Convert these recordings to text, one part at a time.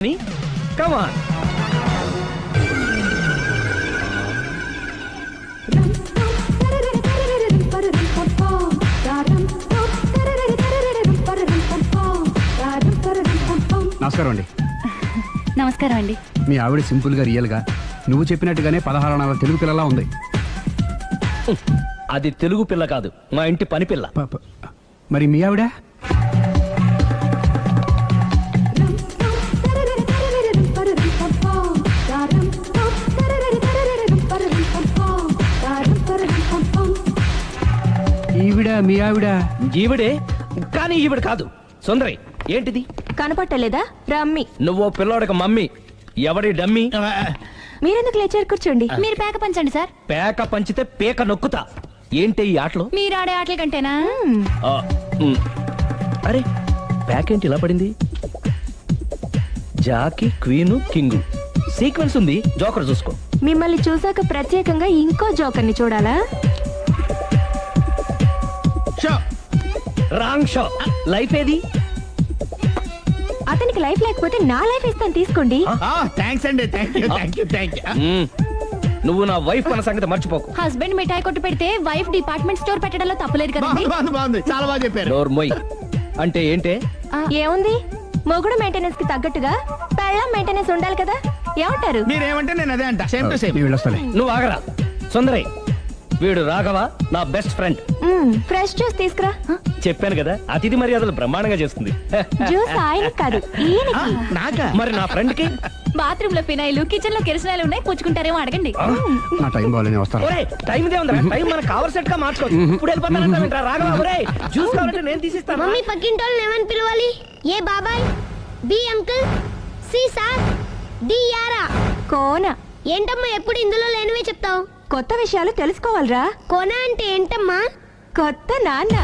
Come on. నమస్కారం అండి. నమస్కారం అండి. మీ ఆవిడ సింపుల్ గా రియల్ గా నువ్వు చెప్పినట్టుగానే 16 తెలుగు పిల్లలా ఉంది. అది తెలుగు పిల్ల కాదు, మా ఇంటి పని పిల్ల. మరి మీ ఆవిడ? ఈవిడ మీ ఆవిడ? ఈవిడే, కానీ ఈవిడ కాదు. సుందరి, ఏంటిది కనపట్టలేదా? రమ్మి. నువ్వు పిల్లోడికి మమ్మీ. ఎవడి డమ్మీ? మీరెందుకు లేచారు? కూర్చోండి. మీరు పేక పంచండి సార్. పేక పంచితే పేక నొక్కుతా. ఏంటి ఈ ఆటలు? మీరు ఆడే ఆటల కంటేనా? అరే, పేక ఏంటి ఇలా పడింది? జాకి, క్వీను, కింగు సీక్వెన్స్ ఉంది. జోకర్ చూసుకో. మిమ్మల్ని చూసాక ప్రత్యేకంగా ఇంకో జోకర్ని చూడాలా? Wrong show. లైఫ్ ఏది? అతనికి లైఫ్ లేకపోతే నా లైఫ్ ఇస్తాను, తీసుకోండి. థ్యాంక్స్ అండి. Thank you. నువ్వు నా వైఫ్ అన్న సంగతి మర్చిపోకు. హస్బెండ్ మిఠాయి కొట్టు పెడితే వైఫ్ డిపార్ట్మెంట్ స్టోర్ పెట్టడంలో తప్పలేదు కదండి. బాగుంది, చాలా బాగా చెప్పారు. డోర్ మొయ్. అంటే ఏంటే? ఏముంది, మొగుడు మెయింటెనెన్స్ కి తగ్గట్టుగా పెళ్ళాం మెయింటెనెన్స్ ఉండాలి కదా. ఏమంటారు? మీరేమంటే నేను అదే అంట. Same to same. మీ వెళ్ళొస్తాలే. నువ్వు ఆగరా. సుందరి, వీడు రాఘవ, నా బెస్ట్ ఫ్రెండ్. ఫ్రెష్ జ్యూస్ తీసుకురా. చెప్పాను కదా, అతిథి మర్యాదలు బ్రహ్మాండంగా చేస్తుంది. జ్యూస్ ఆయన కాదు, ఈయనకి. నాకా? మరి నా ఫ్రెండ్ కి? బాత్రూమ్ లో ఫినాయిల్, కిచెన్ లో కిరసనాయిలు ఉన్నాయి, పుచ్చుకుంటారేమో అడగండి. నా టైం బాగాలేని వస్తాను. ఒరేయ్, టైం ఇదే ఉందా? టైం మనకు కవర్ సెట్ గా మార్చుకోవచ్చు. ఇప్పుడు వెళ్ళిపోతానంటా రాఘవ. ఒరేయ్, జ్యూస్ కావాలంటే నేను తీసిస్తాను. మమ్మీ పక్కింటోళ్ళని ఏమని పిలవాలి? ఏ బాబాయ్, B uncle, C sir, D యారా. కోన. ఏంటమ్మా ఎప్పుడు ఇందులో లేనివే చెప్తావు? కొత్త విషయాలు తెలుసుకోవాలరా. కోన అంటే ఏంటమ్మా? కొత్త నాన్న.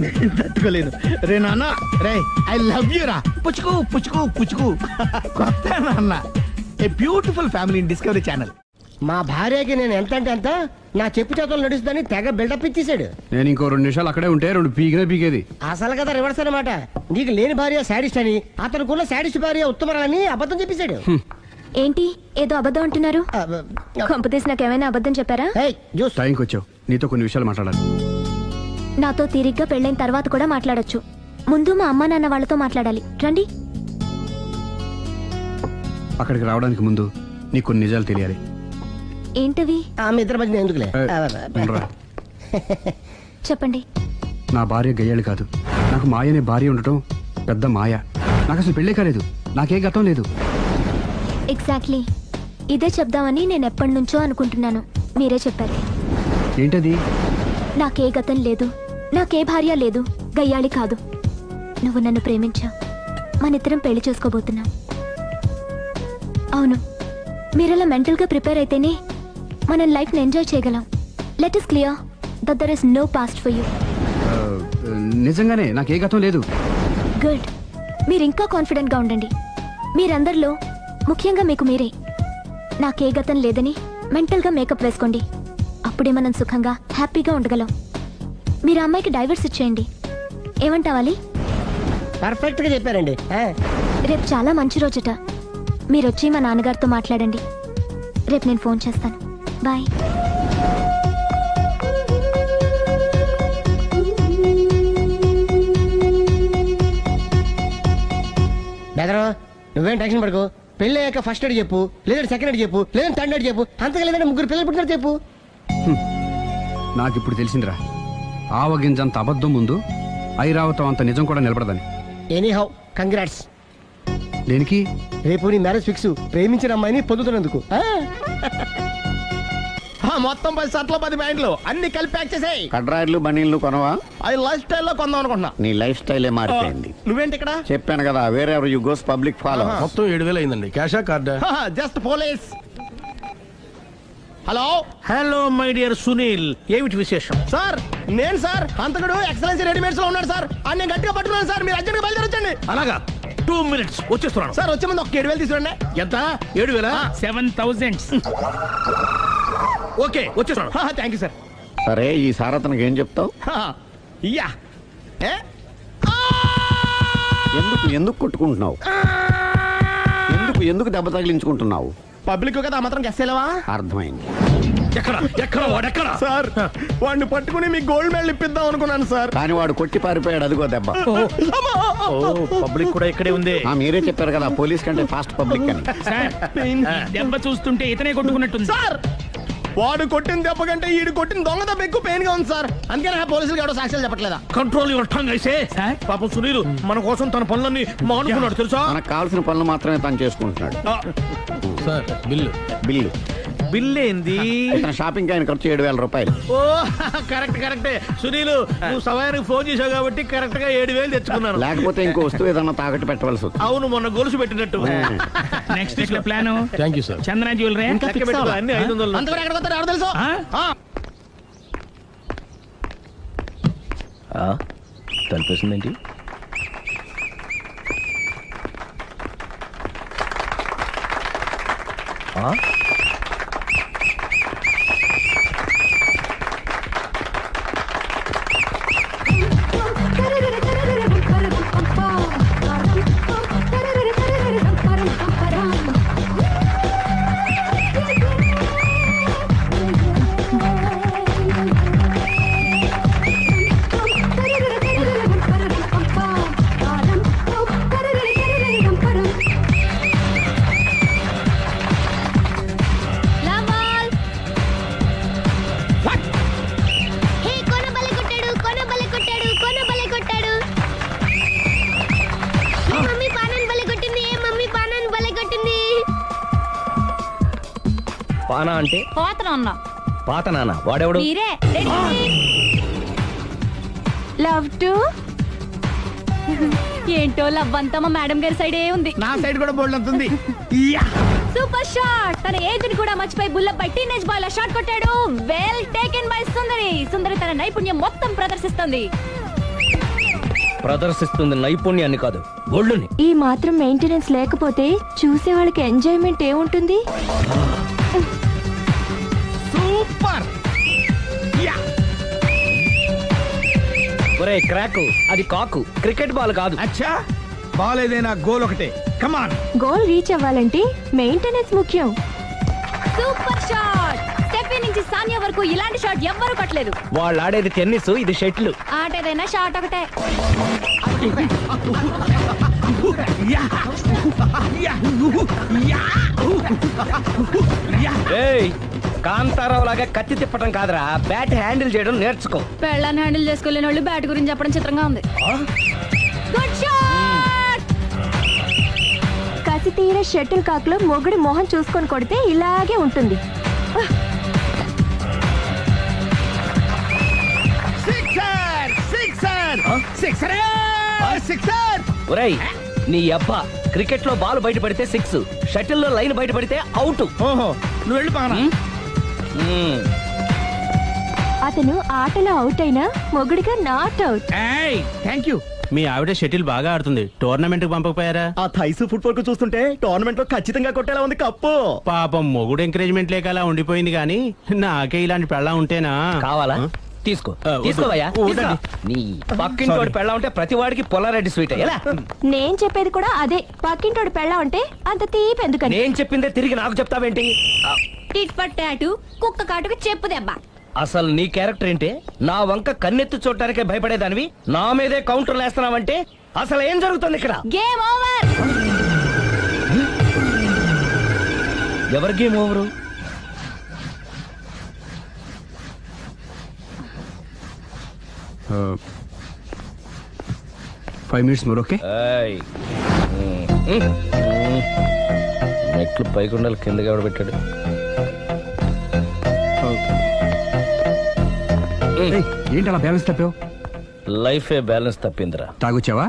నేను తట్టుకోలేను. రే నాన్న, రే ఐ లవ్ యూ రా. పుచ్చుకు పుచ్చుకు పుచ్చుకు. కొత్త నాన్న. A beautiful family in discovery channel. మా భార్యకి నేను ఎంత అంటే అంత నా చెప్పు చేతులు నడుస్తుందని తెగ బిల్డప్ ఇచ్చేసాడు. నేను ఇంకో 2 నిమిషాలు అక్కడే ఉంటే 2 పీకేది. అసలు కదా రివర్స్ అనమాట. నీకు లేని భార్య శాడిస్ట్ అని, అతనుకున్న శాడిస్ట్ భార్య ఉత్తమరాలని అబద్ధం చెప్పేశాడు. ఏంటి ఏదో అబద్ధం అంటున్నారు? కొంపతీసి నాకేమైనా అబద్ధం చెప్పారా? టైంకి వచ్చావు, నీతో కొన్ని విషయాలు మాట్లాడాలి. నాతో తీరిగ్గా పెళ్ళైన తర్వాత కూడా మాట్లాడొచ్చు. ముందు మా అమ్మా నాన్న వాళ్ళతో మాట్లాడాలి. రండి. అక్కడికి రావడానికి ముందు నీకు కొన్ని నిజాలు తెలియాలి. ఏంటవి? ఆమె ఇద్దరి మధ్య ఎందుకులే. ఉండరా. చెప్పండి. నా భార్య గయ్యాళి కాదు. నాకు మాయ అనే భార్య ఉండటం పెద్ద మాయ. నాకు అసలు పెళ్ళే కాలేదు. నాకే గతం లేదు. ఎగ్జాక్ట్లీ ఇదే చెప్దామని నేను ఎప్పటి నుంచో అనుకుంటున్నాను. మీరే చెప్పారు. ఏంటది? నాకే గతం లేదు, నాకే భార్య లేదు, గయ్యాళి కాదు. నువ్వు నన్ను ప్రేమించావు, మనిద్దరం పెళ్లి చేసుకోబోతున్నాం. అవును, మీరలా మెంటల్గా ప్రిపేర్ అయితేనే మనం లైఫ్ని ఎంజాయ్ చేయగలం. Let us clear that there is no past for you. నిజంగానే నాకే గతం లేదు. గుడ్. మీరు ఇంకా కాన్ఫిడెంట్గా ఉండండి. మీరందరిలో ముఖ్యంగా మీకు మీరే. నాకే గతం లేదని మెంటల్గా మేకప్ వేసుకోండి. అప్పుడే మనం సుఖంగా హ్యాపీగా ఉండగలం. మీరు అమ్మాయికి డైవర్స్ ఇచ్చేయండి. ఏమంటావాలి? పర్ఫెక్ట్ గా చెప్పారండి. రేపు చాలా మంచి రోజుట. మీరు వచ్చి మా నాన్నగారితో మాట్లాడండి. రేపు నేను ఫోన్ చేస్తాను. బాయ్. బెదరు, నువ్వేం టెన్షన్ పడుకో. పెళ్ళి అయ్యాక ఫస్ట్ ఎయిడ్ చెప్పు, లేదంటే సెకండ్ ఎయిడ్ చెప్పు, లేదంటే థర్డ్ ఎయిడ్ చెప్పు, అంతగా లేదంటే 3 పిల్లలు పుట్టినారు చెప్పు. నాకు ఇప్పుడు తెలిసిందిరా, ఆవగింజంత అబద్ధం ముందు ఐరావతం అంత నిజం కూడా నిలబడదని. Any how congrats. దేనికి? రేపు నీ మ్యారేజ్ ఫిక్స్. ప్రేమించిన అమ్మాయిని పొందుతున్నందుకు. మొత్తం 10 షర్ట్లు 10 ప్యాంట్లు అన్ని కలిపి ప్యాక్ చేసేయ్. కడ్రాయిలు బనీళ్లు కొనవా? అది లైఫ్ స్టైల్లో కొందాం అనుకుంటున్నా. నీ లైఫ్ స్టైలే మారిపోయింది. నువ్వేంటి ఇక్కడ? చెప్పాను కదా, వేరే ఎవరు యు గోస్ పబ్లిక్ ఫాలో. మొత్తం 7,000 అయిందండి. క్యాషా కార్డా? Just police. Hello hello my dear Sunil, ఏమిటి విశేషం? సార్, నేను సార్ అంతకుడు ఎక్సలెన్సీ రెడీమేడ్స్ లో ఉన్నాడు సార్. అన్ని గట్టిగా పట్టుకున్నాను సార్. మీరు అర్జెంట్గా బయలుదేరొచ్చండి. అలాగా, 2 minutes వచ్చేస్తున్నాను. సార్ వచ్చే ముందు ఒక 7,000 తీసుకురండి. ఎంత? 7,000? 7,000. ఓకే, వచ్చేస్తున్నాను. Thank you sir. సరే, ఈ సారతనకి ఏం చెప్తావు? యా. ఎందుకు కొట్టుకుంటున్నావు? ఎందుకు దెబ్బ తగిలించుకుంటున్నావు? పబ్లిక్ కదా మాత్రం గెస్సేలవా? అర్థమైంది. ఎక్కడ వాడెక్కడ? సార్ వాడిని పట్టుకుని మీకు గోల్డ్ మెడల్ ఇప్పిద్దాం అనుకున్నాను సార్. కానీ వాడు కొట్టి పారిపోయాడు, అదిగో దెబ్బ. పబ్లిక్ కూడా ఇక్కడే ఉంది. మీరే చెప్పారు కదా పోలీస్ కంటే ఫాస్ట్ పబ్లిక్ అని. దెబ్బ చూస్తుంటే ఇతనే కొట్టుకున్నట్టుంది. సార్ వాడు కొట్టిన దెబ్బ కంటే ఈడు కొట్టిన దొంగ దెబ్బ ఎక్కువ పెయిన్ గా ఉంది సార్. అందుకని పోలీసులు ఎవడో సాక్ష్యాలు చెప్పట్లేదా? కంట్రోల్ యువర్ టంగ్ అయితే. పాపం సునీల్ మన కోసం తన పనులన్నీ మానుకున్నాడు తెలుసా? మనకు కావాల్సిన పనులు మాత్రమే తను చేసుకుంటున్నాడు. సార్ బిల్లు బిల్లు ఏంది? ఇతను షాపింగ్ ఆయన ఖర్చు 7,000 రూపాయలు. ఓ కరెక్టే సునీల్, నువ్వు సమయానికి ఫోన్ చేసావు కాబట్టి కరెక్ట్ గా 7,000 తెచ్చుకున్నాను. లేకపోతే ఇంకో వస్తువు ఏదన్నా తాకట్టు పెట్టవలసి వస్తుంది. అవును, మొన్న గొలుసు పెట్టినట్టు. Next week plan thank you sir. Chandana jewellery అన్ని 500. అంతవరకు ఎక్కడ పోతారో ఎవరు తెలుసు? తలిపేసిందేంటి? పానా అంటే పాత నాన్న వాడెవడు? లవ్ టు ఏంటో లవ్ అంతా మా మేడం గారి సైడే ఉంది. నా సైడ్ కూడా బోల్డ్ అవుతుంది. Super shot. తన ఏజ్ ని కూడా మర్చిపోయి బుల్లపై టీనేజ్ బాయ్ లా షాట్ కొట్టాడు. వెల్ టేకెన్ బై సుందరి తన నైపుణ్యం మొత్తం ప్రదర్శిస్తుంది నైపుణ్యాన్ని కాదు, ఒళ్ళుని. ఈ మాత్రం మెయింటెనెన్స్ లేకపోతే చూసే వాళ్ళకి ఎంజాయ్మెంట్ ఏముంటుంది? సూపర్. ఒరే క్రాకు, అది కాకు, క్రికెట్ బాల్ కాదు. అచ్చా బాల్ ఏదైనా గోల్ ఒకటే. కమాన్. గోల్ రీచ్ అవ్వాలంటే మెయింటెనెన్స్ ముఖ్యం. Super shot. స్టెఫీ నుంచి సానియా వరకు ఇలాంటి షాట్ ఎవ్వరూ కొట్టలేదు. వాళ్ళు ఆడేది టెన్నిస్, ఇది షటిల్. ఆట ఏదైనా షాట్ ఒకటే. కాంతారావు లాగా కత్తి తిప్పటం కాదురా, బ్యాట్ హ్యాండిల్ చేయడం నేర్చుకో. పెళ్ళాన్ని హ్యాండిల్ చేసుకోలేని వాళ్ళు బ్యాట్ గురించి చెప్పడం చిత్రంగా ఉంది. Good shot. కసి తీర షటిల్ కాక్ లో మొగుడి మొహం చూసుకొని కొడితే ఇలాగే ఉంటుంది. ఒరేయ్ నీ అబ్బా, క్రికెట్ లో బాల్ బయట పడితే 6, షటిల్ లో లైన్ బయట పడితే అవుట్. ఓహో నువ్వు వెళ్ళి పానా. అతను ఆటలో అవుట్ అయినా మొగుడిగా నాట్ అవుట్. Thank you. మీ ఆవిడ షటిల్ బాగా ఆడుతుంది, టోర్నమెంట్ కి పంపకపోయారా? ఆ థైస్ ఫుట్బాల్ కు చూస్తుంటే టోర్నమెంట్ లో ఖచ్చితంగా కొట్టేలా ఉంది కప్పు. పాపం మొగుడు ఎంకరేజ్మెంట్ లేక అలా ఉండిపోయింది గానీ నాకే ఇలాంటి పెళ్ళా ఉంటేనా. కావాలా? తీసుకో తీసుకోవయ్యా. నీ పక్కింటోడి పెళ్ళ ఉంటే ప్రతి వాడికి పొలారెడ్డి స్వీట్. ఎలా? నేను చెప్పేది కూడా అదే. పక్కింటోడు పెళ్ళా ఉంటే అంత తీపి ఎందుకని? నేను చెప్పిందే తిరిగి నాకు చెప్తావేంటి? టిట్ పట్ టాటు, కుక్క కాటుకు చెప్పు దెబ్బ. అసలు నీ క్యారెక్టర్ ఏంటి? నా వంక కన్నెత్తి చూడటానికే భయపడేదానివి నా మీదే కౌంటర్లు వేస్తున్నావంటే అసలు ఏం జరుగుతుంది ఇక్కడ? Game over. ఎవరి game over? 5 minutes more, okay? మెట్లు పైకుండలు కిందకి ఎవడ పెట్టాడు? ఏంటి అలా బ్యాలెన్స్ తప్పావు? లైఫే బ్యాలెన్స్ తప్పిందిరా. తాగొచ్చావా?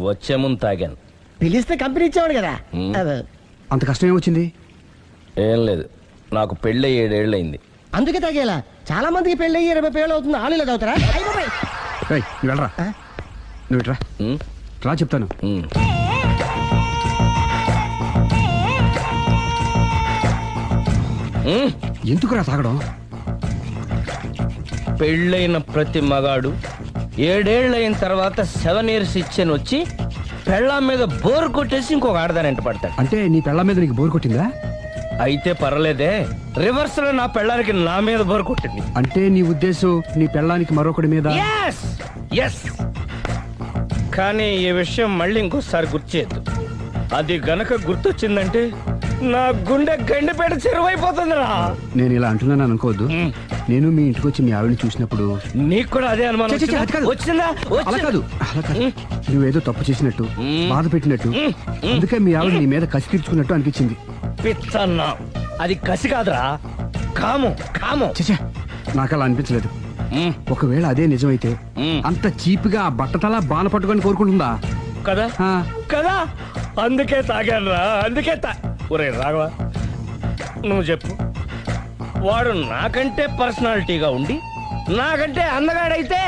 వచ్చే ముందు తాగాను. పిలిస్తే కంపెనీ ఇచ్చేవాడు కదా. అంత కష్టం ఏమొచ్చింది? ఏం లేదు, నాకు పెళ్ళి 7 ఏళ్ళు అయింది. అందుకే తాగేలా. చాలా మందికి పెళ్ళి 20 ఏళ్ళు అవుతుంది. ఆలీలో తాగుతారా? నువ్వు వెళ్ళరా, నువ్వు ఇట్రా రా చెప్తాను. ఎందుకురా తాగడం? పెళ్ళైన ప్రతి మగాడు 7 ఏళ్ళు అయిన తర్వాత 7 years ఇచ్చాను వచ్చి పెళ్ళాం మీద బోర్ కొట్టేసి ఇంకొక ఆడదాని ఎంట పడతాడు. అంటే నీ పెళ్ళ మీద నీకు బోర్ కొట్టిందా? అయితే పర్లేదే, రివర్స్ లో నా పెళ్ళానికి నా మీద బోర్ కొట్టింది. అంటే నీ ఉద్దేశం నీ పెళ్ళానికి మరొకటి మీద? Yes! Yes! కానీ ఈ విషయం మళ్ళీ ఇంకోసారి గుర్తు చేయొద్దు. అది గనక గుర్తొచ్చిందంటే నా గుండె గండిపేట చెరువైపోతుందిరా. నేను ఇలా అంటున్నాను అనుకోవద్దు. నేను మీ ఇంటికి వచ్చి మీ ఆవిడని చూసినప్పుడు నీకు కూడా అదే అనుమానం ఛీ, ఛీ, ఛీ, అది కాదు. వచ్చిందా? అలా కాదు, అలా కాదు. నువ్వేదో తప్పు చేసినట్టు, బాధ పెట్టినట్టు, అందుకే మీ ఆవిడ నీ మీద కసి తీర్చుకున్నట్టు అనిపించింది. పిచ్చన్నా, అది కసి కాదురా, కాము కాము. చచ్చా, నాకు అలా అనిపించలేదు. ఒకవేళ అదే నిజమైతే అంత చీప్ గా బట్టతలా బాణ పట్టుకొని కోరుకుంటుందా? కదా ఆ. కదా, అందుకే తాగాను రా, అందుకే ఒరే రాఘవ, నువ్వు చెప్పు, వాడు నాకంటే పర్సనాలిటీగా ఉండి నాకంటే అందగాడైతే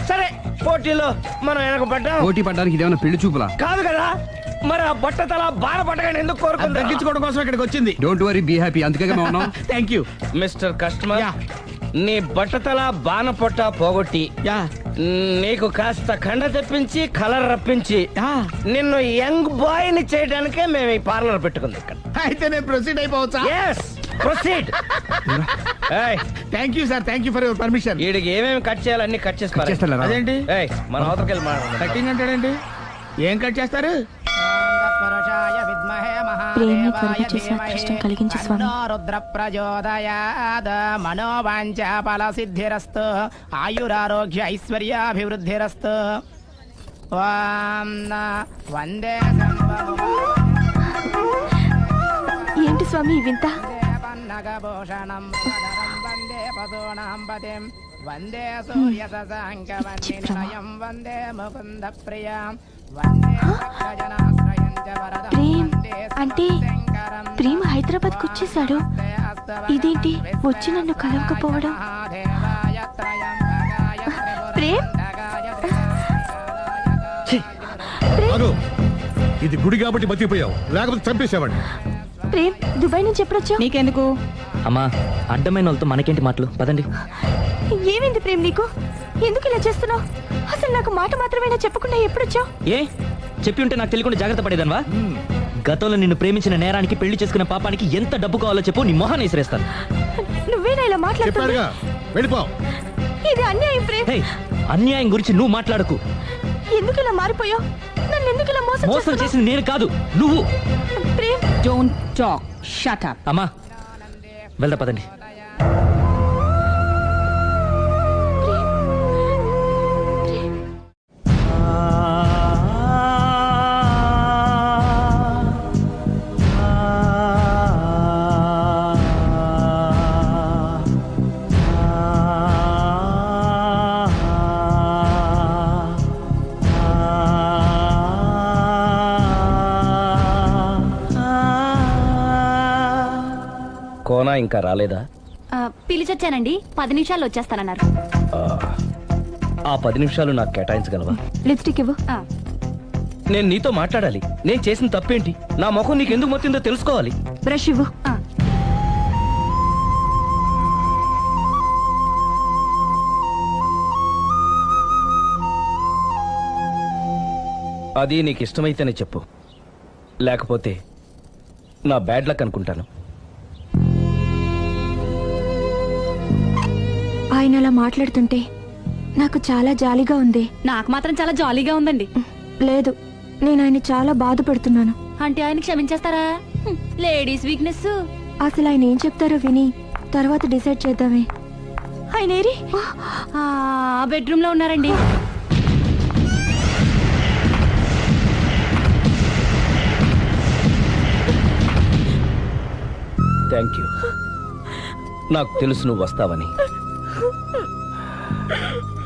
సరే, పోటీలో మనం వెనక పడ్డాం. పోటీ పడ్డానికి ఇదేమన్నా పెళ్లి చూపులా? కాదు కదా, మరి ఆ బట్టతల బాణ పట్టగానే ఎందుకు కోరుకుంది? తగ్గించుకోవడం కోసం ఇక్కడికి వచ్చింది. Don't worry, be happy. అందుకే మేము ఉన్నాం. Thank you. మిస్టర్ కస్టమర్, నీ బట్టతల బాణ పొట్ట పోగొట్టి నీకు కాస్త కండ తెప్పించి కలర్ రప్పించి నిన్ను యంగ్ బాయ్ ని చేయడానికే మేము ఈ పార్లర్ పెట్టుకుంది ఇక్కడ. అయితే నేను ప్రొసీడ్ అయిపోవచ్చా? Yes, proceed. ఏయ్, thank you sir, thank you for your permission. వీడికి ఏమేమి కట్ చేయాలి అన్ని కట్ చేసి పారేయ్. చేస్తారా? అదేంటి ఏయ్, మన అవతలకి వెళ్ళి మాట్లాడదాం. కటింగ్ అంటాడండి? ఏం కట్ చేస్తారు? ప్రేమ త్వరగా చేసి అదృష్టం కలిగించు స్వామి. రుద్ర ప్రచోదయాద్ మనోవాంఛ ఫల సిద్ధిరస్తు ఆయురారోగ్య ఐశ్వర్యాభివృద్ధిరస్తు. ఓం వందే ఏంటి స్వామి ఈ వింత? పన్నగభూషణం వందే పశూనాం పతిం వందే సూర్య శశాంకవన్నినయం వందే ముకుంద ప్రియం వందే భక్తజనాశ్రయం చ వరదం ప్రేమ్ వందే అంటే శంకరం. ప్రేమ హైదరాబాద్కి వచ్చేసాడు. ఇదేంటి వచ్చి నన్ను కలవకపోవడం? ప్రేమ్, అను, ఇది గుడి కాబట్టి బతికిపోయావు, లేకపోతే చంపేసావండి. ప్రేమ్ దుబాయ్ నుంచి ఎప్పుడొచ్చావు? నీకెందుకు? అమ్మా, అడ్డమైన వాళ్ళతో మనకేంటి మాటలు, పదండి. ఏమైంది ప్రేమ్ నీకు? ఎందుకు ఇలా చేస్తున్నావు? అసలు నాకు మాట మాత్రమేనా చెప్పకుండా ఎప్పుడొచ్చావు? ఏ చెప్పి ఉంటే నాకు తెలియకుండా జాగ్రత్త పడేదన్వా? గతంలో నిన్ను ప్రేమించిన నేరానికి, పెళ్లి చేసుకున్న పాపానికి ఎంత డబ్బు కావాలో చెప్పు, నీ మొహాన్ని విసిరేస్తాను. నువ్వేనా ఇలా మాట్లాడుతున్నావు? చెప్పారుగా, వెళ్ళిపో. ఇది అన్యాయం ప్రేమ్. హే, అన్యాయం గురించి నువ్వు మాట్లాడకు. ఎందుకు ఇలా మారిపోయావు? నన్ను ఎందుకు ఇలా మోసం మోసం చేస్తున్నావు? చేసింది నేను కాదు, నువ్వు. Prem, don't talk, shut up. అమ్మా, వెళ్దా పదండి. కోనా ఇంకా రాలేదా? పిలిచొచ్చానండి, 10 నిమిషాల్లో వచ్చేస్తానన్నారు. ఆ 10 నిమిషాలు నాకు కేటాయించగలవా? లిప్స్టిక్ ఇవ్వు. నేను నీతో మాట్లాడాలి. నేను చేసిన తప్పేంటి, నా ముఖం నీకు ఎందుకు మొత్తిందో తెలుసుకోవాలి. బ్రష్ ఇవ్వు. అది నీకు ఇష్టమైతేనే చెప్పు, లేకపోతే నా బ్యాడ్ లక్ అనుకుంటాను. ఆయన అలా మాట్లాడుతుంటే నాకు చాలా జాలీగా ఉంది. నాకు మాత్రం చాలా జాలీగా ఉందండి. లేదు, నేను ఆయన చాలా బాధపడుతున్నాను. అంటే ఆయన క్షమించేస్తారా? Ladies weakness. అసలు ఆయన ఏం చెప్తారో విని తర్వాత డిసైడ్ చేద్దామే. ఆయన ఏరి? బెడ్రూమ్ లో ఉన్నారండి. Thank you. నాకు తెలుసు నువ్వు వస్తావని.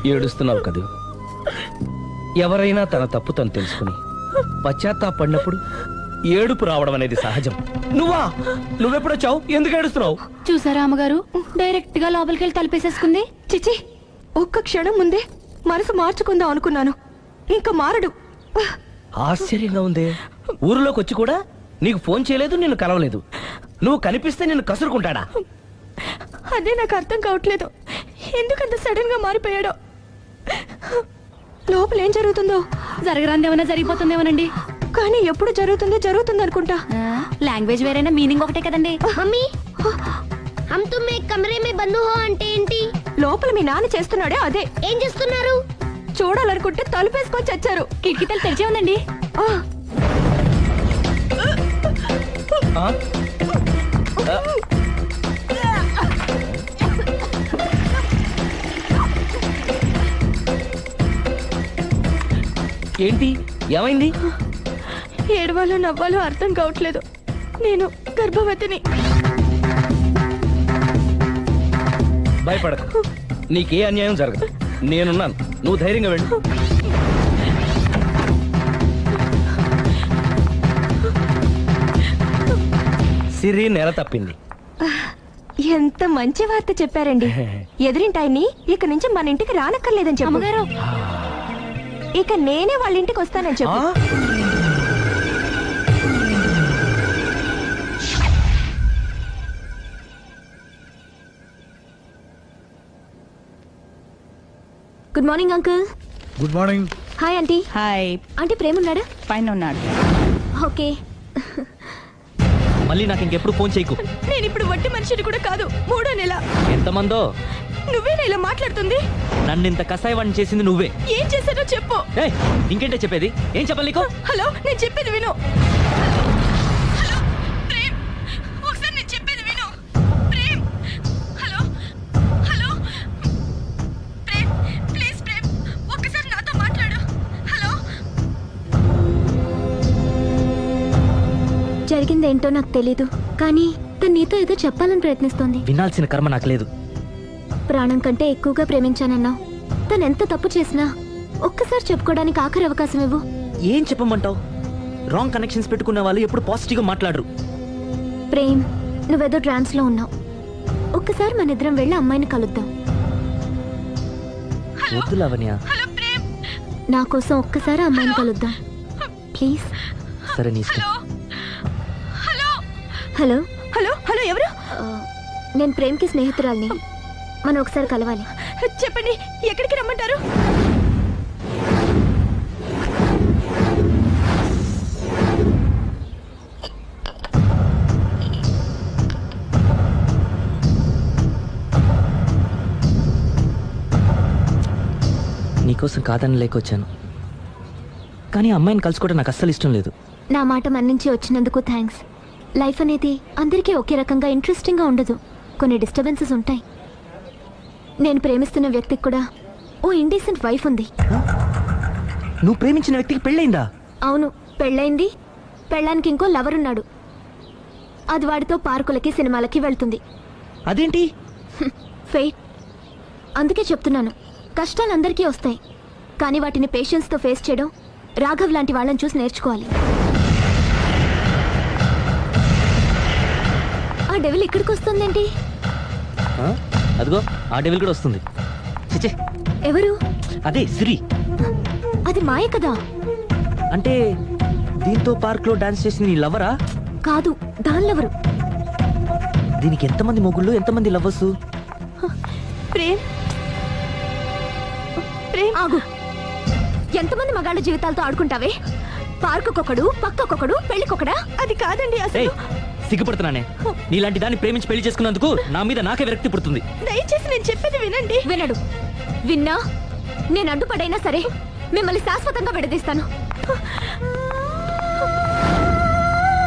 ఏడుస్తున్నావు కదూ. ఎవరైనా తన తప్పు తను తెలుసుకుని పశ్చాత్తాపడినప్పుడు ఏడుపు రావడం అనేది సహజం. నువ్వెప్పుడొచ్చావు? ఎందుకు ఏడుస్తున్నావు? చూసారా అమ్మగారు, డైరెక్ట్ గా లోపలికి వెళ్ళి తలుపేసేసుకుంది. చిచి, ఒక్క క్షణం ముందే మనసు మార్చుకుందాం అనుకున్నాను, ఇంకా మారడు. ఆశ్చర్యంగా ఉందే. ఊరిలోకి వచ్చి కూడా నీకు ఫోన్ చేయలేదు, నిన్ను కలవలేదు. నువ్వు కనిపిస్తే నిన్ను కసురుకుంటాడా? అదే నాకు అర్థం కావట్లేదు, ఎందుకంత సడన్ గా మారిపోయాడో. లోపల ఏం జరుగుతుందో జరగరాందేమన్నా జరిగిపోతుందేమోనండి. కానీ ఎప్పుడు జరుగుతుంది అనుకుంటా. లాంగ్వేజ్ వేరైనా మీనింగ్ ఒకటే కదండి. మమ్మీ हम तुम एक कमरे में बंद हो అంటే ఏంటి? లోపల మీ నాన్న చేస్తున్నాడే అదే. ఏం చేస్తున్నారు? చూడాలనుకుంటే తలుపేసుకొని చచ్చారు. కిటికీ తలుపు తెరిచే ఉందండి. ఏంటి ఏమైంది? ఏడవాలో నవ్వాలో అర్థం కావట్లేదు. నేను గర్భవతిని. భయపడకు, నీకే అన్యాయం జరగదు. నేనున్నాను, నువ్వు ధైర్యంగా వెళ్ళు. సిరి నెల తప్పింది. ఎంత మంచి వార్త చెప్పారండి. ఎదురింటాయని ఇక నుంచి మన ఇంటికి రానక్కర్లేదని చెప్పు. అమ్మగారు, ఇక నేనే వాళ్ళ ఇంటికి వస్తానని చెప్పు. Good morning uncle. Good morning. Hi aunty. Hi. Aunty Prema ఉన్నాడా? పైన ఉన్నాడు. ఓకే. మళ్ళీ నాకు ఇంకెప్పుడు ఫోన్ చేయకు. నేను ఇప్పుడు వట్టి మనిషిని కూడా కాదు. 3వ నెల. ఎంతమందో. నువ్వేనా ఇలా మాట్లాడుతుంది? నన్ను ఇంత కసాయవాడిని చేసింది నువ్వే. ఏం చేశానో చెప్పు. ఏయ్, ఇంకేంటే చెప్పేది? ఏం చెప్పాలి నీకు? హలో, నేను చెప్పేది విను. హలో ప్రేమ్, ఒకసారి నేను చెప్పేది విను. Prem, hello hello Prem, please Prem, ఒక్కసారి నాతో మాట్లాడు. హలో. జరిగిందేంటో నాకు తెలీదు, కానీ తను నీతో ఏదో చెప్పాలని ప్రయత్నిస్తోంది. వినాల్సిన కర్మ నాకు లేదు. ప్రాణం కంటే ఎక్కువగా ప్రేమించానన్నావు. తను ఎంత తప్పు చేసినా ఒక్కసారి చెప్పుకోవడానికి ఆఖరి అవకాశం ఇవ్వు. ఏం చెప్పమంటావు? రాంగ్ కనెక్షన్స్ పెట్టుకున్న వాళ్ళు ఎప్పుడు పాజిటివ్గా మాట్లాడరు. ప్రేమ్, నువ్వేదో ట్రాన్స్ లో ఉన్నావు. ఒక్కసారి మన ఇద్దరం వెళ్ళి అమ్మాయిని కలుద్దాం. వద్దు లావణ్య. నా కోసం ఒక్కసారి అమ్మాయిని కలుద్దాం ప్లీజ్. సరే నీ ఇష్టం. హలో హలో హలో ఎవరు? నేను ప్రేమ్కి స్నేహితురాల్ని. మనం ఒకసారి కలవాలి. చెప్పండి, ఎక్కడికి రమ్మంటారు? నీకోసం కాదని లేకొచ్చాను, కానీ అమ్మాయిని కలుసుకోవడం నాకు అస్సలు ఇష్టం లేదు. నా మాట మన్నించి వచ్చినందుకు థ్యాంక్స్. లైఫ్ అనేది అందరికీ ఒకే రకంగా ఇంట్రెస్టింగ్గా ఉండదు. కొన్ని డిస్టర్బెన్సెస్ ఉంటాయి. నేను ప్రేమిస్తున్న వ్యక్తికి కూడా ఓ ఇండీసెంట్ వైఫ్ ఉంది. నువ్వు ప్రేమించిన వ్యక్తికి పెళ్ళైందా? అవును, పెళ్ళైంది. పెళ్ళానికి ఇంకో లవర్ ఉన్నాడు. అది వాడితో పార్కులకి సినిమాలకి వెళ్తుంది. అదేంటి? ఫెయిట్. అందుకే చెప్తున్నాను, కష్టాలు అందరికీ వస్తాయి, కానీ వాటిని పేషెన్స్తో ఫేస్ చేయడం రాఘవ్ లాంటి వాళ్ళని చూసి నేర్చుకోవాలి. ఆ డెవిల్ ఇక్కడికి వస్తుందేంటి? అదిగో ఆ డెవిల్ కూడా వస్తుంది. చిచ్చే, ఎవరు? అదే సిరి. అది మాయ కదా. అంటే దీంతో పార్క్ లో డాన్స్ చేసింది నీ లవరా? కాదు, దానిలెవరు? దీనికి ఎంతమంది మొగుళ్ళు, ఎంతమంది లవ్వర్స్? ప్రేమ్, ప్రేమ్ ఆగు. ఎంతమంది మగాళ్ళ జీవితాలతో ఆడుకుంటావే? పార్కుకొకడు, పక్కకొకడు, పెళ్లికొకడా? అది కాదండి అసలు. సిగ్గుపడుతున్నానే. నీలాంటి దాన్ని ప్రేమించి పెళ్లి చేసుకున్నందుకు నా మీద నాకే విరక్తి పుడుతుంది. దయచేసి నేను చెప్పేది వినండి. వినడు. విన్నా నేను అడ్డుపడైనా సరే మిమ్మల్ని శాశ్వతంగా విడదీస్తాను.